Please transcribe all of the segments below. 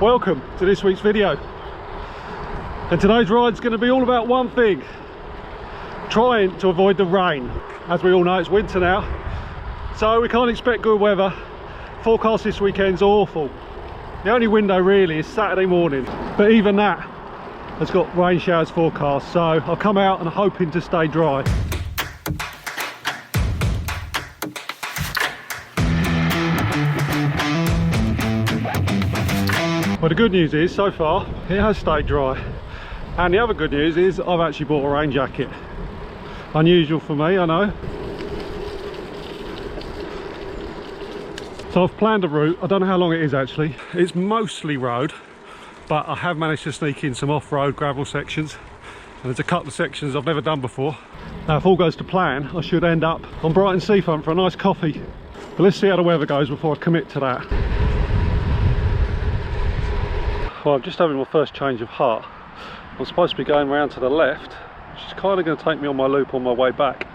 Welcome to this week's video, and today's ride's going to be all about one thing: trying to avoid the rain. As we all know, it's winter now, so we can't expect good weather. Forecast this weekend's awful. The only window really is Saturday morning, but even that has got rain showers forecast, so I'll come out and hoping to stay dry. Well, the good news is, so far, it has stayed dry. And the other good news is, I've actually bought a rain jacket. Unusual for me, I know. So I've planned a route. I don't know how long it is actually. It's mostly road, but I have managed to sneak in some off-road gravel sections. And there's a couple of sections I've never done before. Now, if all goes to plan, I should end up on Brighton Seafront for a nice coffee. But let's see how the weather goes before I commit to that. Well, I'm just having my first change of heart. I'm supposed to be going round to the left, which is kind of going to take me on my loop on my way back.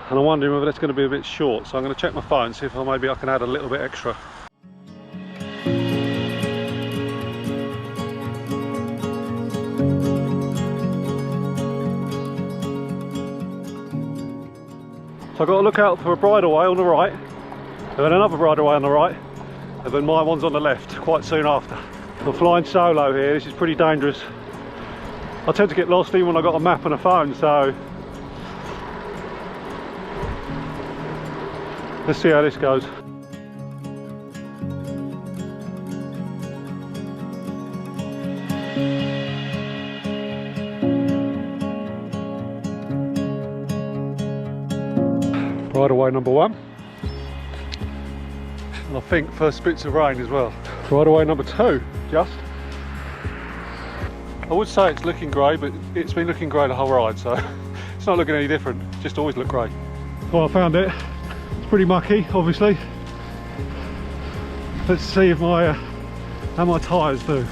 And I'm wondering whether that's going to be a bit short, so I'm going to check my phone, see if maybe I can add a little bit extra. So I've got to look out for a bridleway on the right, and then another bridleway on the right, and then my one's on the left quite soon after. I'm flying solo here. This is pretty dangerous. I tend to get lost even when I've got a map and a phone, so let's see how this goes. Bridleway number one. And I think first bits of rain as well. Bridleway number two, just. I would say it's looking grey, but it's been looking grey the whole ride, so it's not looking any different. It's just always looked grey. Well, I found it. It's pretty mucky, obviously. Let's see if how my tyres do.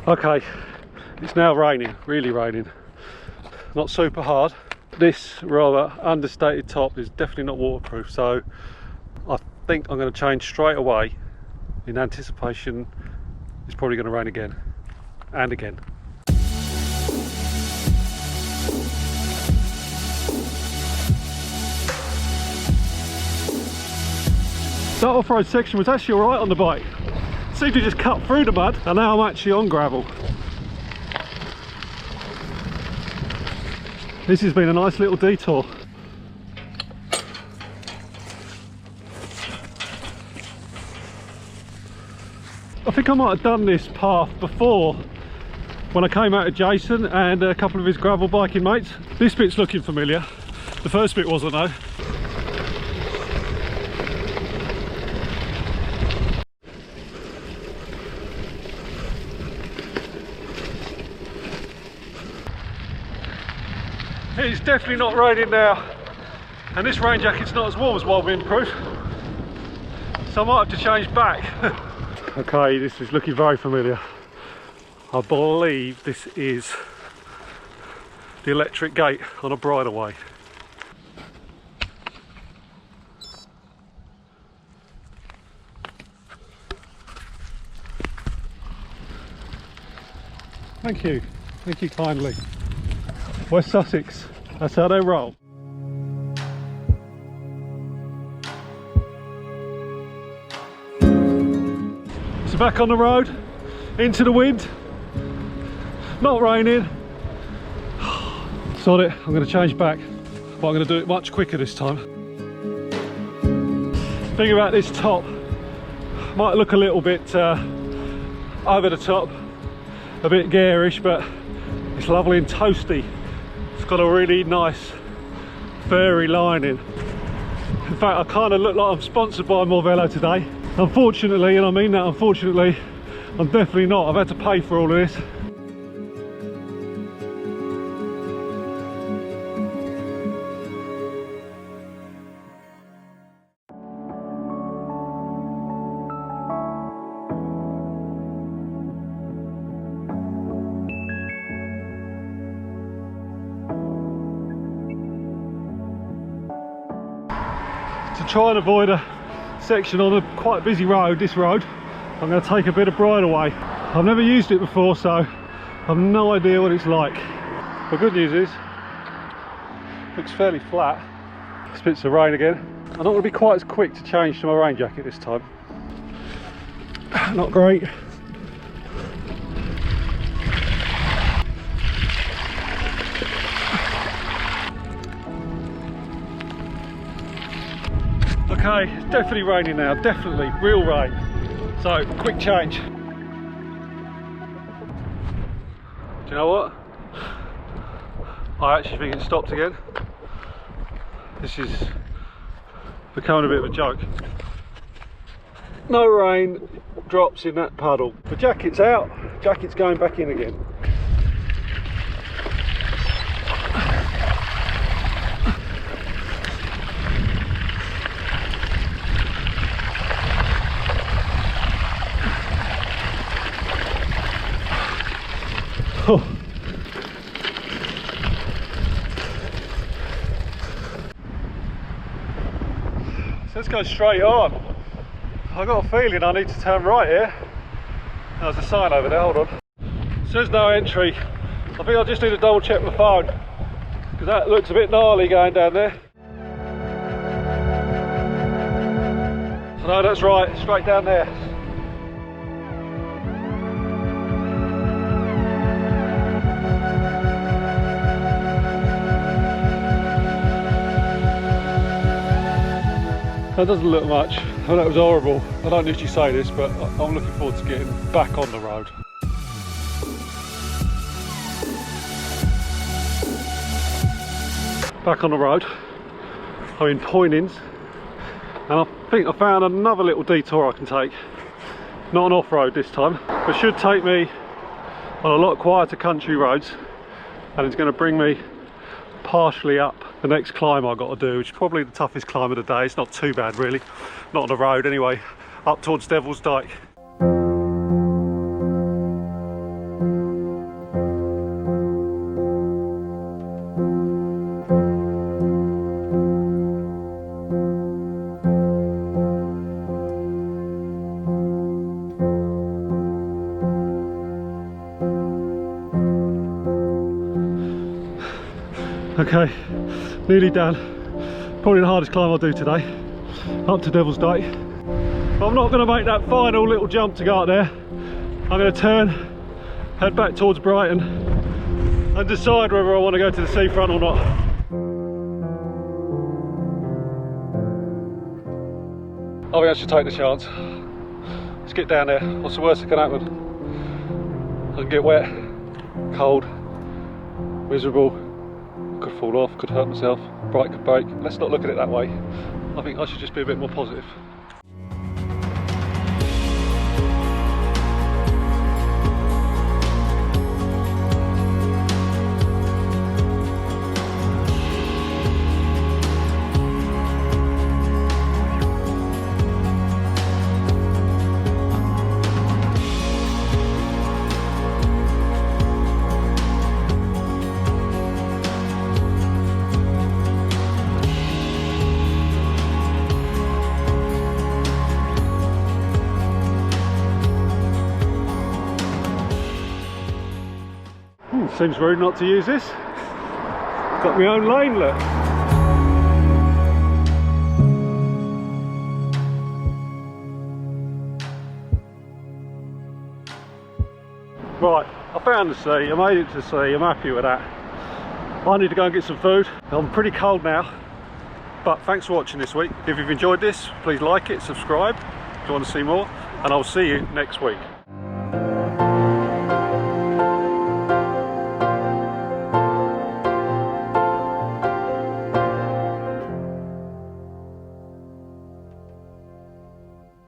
Okay, it's now raining, really raining. Not super hard. This rather understated top is definitely not waterproof, so I think I'm going to change straight away in anticipation it's probably going to rain again and again. That off-road section was actually alright on the bike. Seemed to just cut through the mud, and now I'm actually on gravel. This has been a nice little detour. I think I might have done this path before when I came out of Jason and a couple of his gravel biking mates. This bit's looking familiar. The first bit wasn't though. It's definitely not raining now, and this rain jacket's not as warm as my windproof, so I might have to change back. Okay, this is looking very familiar. I believe this is the electric gate on a bridleway. Thank you kindly. West Sussex, that's how they roll. So back on the road, into the wind, not raining. Sod it, I'm going to change back, but I'm going to do it much quicker this time. Thing about this top, might look a little bit over the top, a bit garish, but it's lovely and toasty. It's got a really nice fairy lining. In fact, I kind of look like I'm sponsored by Morvello today. Unfortunately, and I mean that unfortunately, I'm definitely not. I've had to pay for all of this. To try and avoid a section on a quite busy road, this road, I'm going to take a bit of bridle away. I've never used it before, so I've no idea what it's like. The good news is, it looks fairly flat. Spits the rain again. I'm not going to be quite as quick to change to my rain jacket this time. Not great. Okay, it's definitely raining now, definitely, real rain. So, quick change. Do you know what? I actually think it stopped again. This is becoming a bit of a joke. No rain drops in that puddle. The jacket's out, jacket's going back in again. Oh. So let's go straight on. I've got a feeling I need to turn right here. There's a sign over there, hold on. It says no entry. I think I just need to double check my phone, because that looks a bit gnarly going down there. So no, that's right, straight down there. That doesn't look much. Oh, that was horrible. I don't usually say this, but I'm looking forward to getting back on the road. Back on the road. I'm in Poynings, and I think I found another little detour I can take. Not an off-road this time, but should take me on a lot quieter country roads, and it's going to bring me partially up the next climb I've got to do, which is probably the toughest climb of the day. It's not too bad really, not on the road anyway, up towards Devil's Dyke. Okay, nearly done. Probably the hardest climb I'll do today, up to Devil's Dyke. But I'm not going to make that final little jump to go up there. I'm going to turn, head back towards Brighton, and decide whether I want to go to the seafront or not. I think I should take the chance. Let's get down there. What's the worst that can happen? I can get wet, cold, miserable. Could fall off, could hurt myself, bike could break. Let's not look at it that way. I think I should just be a bit more positive. Seems rude not to use this. Got my own lane, look. Right, I found the sea, I made it to the sea, I'm happy with that. I need to go and get some food. I'm pretty cold now, but thanks for watching this week. If you've enjoyed this, please like it, subscribe if you want to see more, and I'll see you next week.